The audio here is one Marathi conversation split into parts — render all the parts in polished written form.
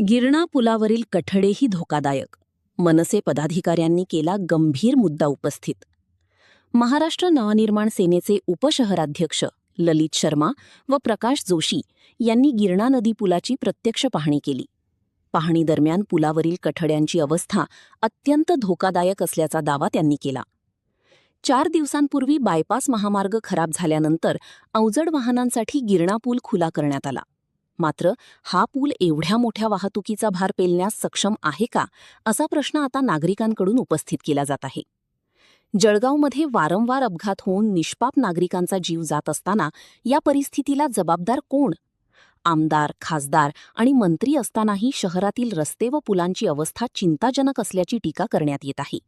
गिरणा पुलावरील कठडेही धोकादायक. मनसे पदाधिकाऱ्यांनी केला गंभीर मुद्दा उपस्थित. महाराष्ट्र नवनिर्माण सेनेचे उपशहराध्यक्ष ललित शर्मा व प्रकाश जोशी यांनी गिरणा नदी पुलाची प्रत्यक्ष पाहणी केली. पाहणीदरम्यान पुलावरील कठड्यांची अवस्था अत्यंत धोकादायक असल्याचा दावा त्यांनी केला. 4 दिवसांपूर्वी बायपास महामार्ग खराब झाल्यानंतर अवजड वाहनांसाठी गिरणा पूल खुला करण्यात आला. मात्र हा पूल एवढ्या मोठ्या वाहतुकीचा भार पेलण्यास सक्षम आहे का, असा प्रश्न आता नागरिकांकडून उपस्थित केला जात आहे. जळगावमध्ये वारंवार अपघात होऊन निष्पाप नागरिकांचा जीव जात असताना या परिस्थितीला जबाबदार कोण? आमदार, खासदार आणि मंत्री असतानाही शहरातील रस्ते व पुलांची अवस्था चिंताजनक असल्याची टीका करण्यात येत आहे.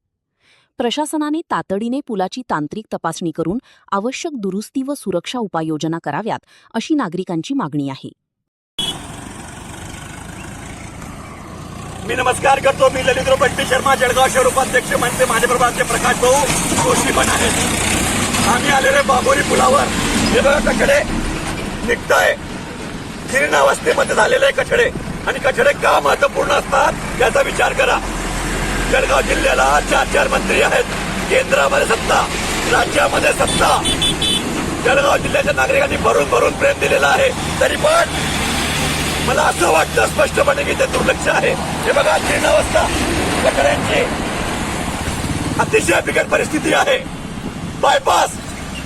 प्रशासनाने तातडीने पुलाची तांत्रिक तपासणी करून आवश्यक दुरुस्ती व सुरक्षा उपाययोजना कराव्यात, अशी नागरिकांची मागणी आहे. मी नमस्कार करतो. मी ललित बंटी शर्मा, जळगाव शहर उपाध्यक्ष मनसे माझे प्रभागचे प्रकाश भाऊ जोशी पण आहेत. आम्ही आलेले बाबोरी पुलावर हे बघा कठडे निघताय. जीर्णावस्थेमध्ये झालेले कठडे, आणि कठडे का महत्वपूर्ण असतात याचा विचार करा. जळगाव जिल्ह्याला 4 मंत्री आहेत. केंद्रामध्ये सत्ता, राज्यामध्ये सत्ता. जळगाव जिल्ह्याच्या नागरिकांनी भरून भरून प्रेम दिलेला आहे. तरी पण मला असं वाटतं स्पष्टपणे की ते दुर्लक्ष आहे. हे बघा जीर्णावस्था कठड्यांची अतिशय बिकट परिस्थिती आहे. बायपास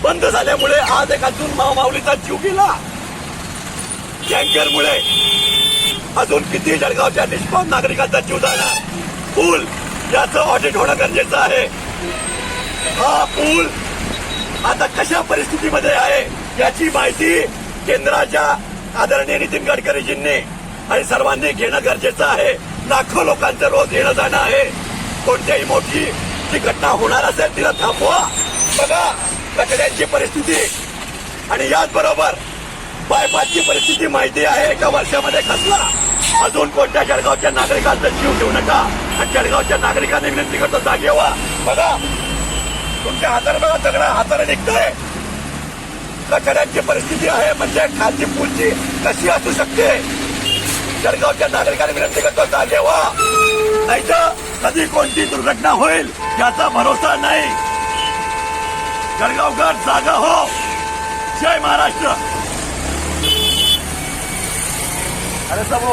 बंद झाल्यामुळे आज एक अजून माऊलीचा जीव गेला. टँकरमुळे अजून किती जळगावच्या निष्पाप नागरिकांचा जीव जाणार. पूल याचं ऑडिट होणं गरजेचं आहे. हा पूल आता कशा परिस्थितीमध्ये आहे याची माहिती केंद्राच्या आदरणीय नितीन गडकरीजींनी आणि सर्वांनी घेणं गरजेचं आहे. लाखो लोकांचं रोज येणं जाणं आहे. कोणत्याही मोठी जी घटना होणार असेल तिला थांबवा. बघा कचऱ्यांची परिस्थिती, आणि याचबरोबर बायपासची परिस्थिती माहिती आहे. एका वर्षामध्ये खचला. अजून कोणत्या जळगावच्या नागरिकांचा जीव घेऊ नका. आणि जळगावच्या नागरिकांनी विनंती करतो जागे व्हा. बघा तुमच्या हाताने बघा दगडा हाताने निघतोय. कचऱ्यांची परिस्थिती आहे म्हणजे खालची पूलची कशी असू शकते. जळगावच्या नागरिकांनी विनंती करतो जागे व्हा, नाही तर कधी कोणती दुर्घटना होईल याचा भरोसा नाही. जळगावकर जागा हो. जय महाराष्ट्र. अरे सब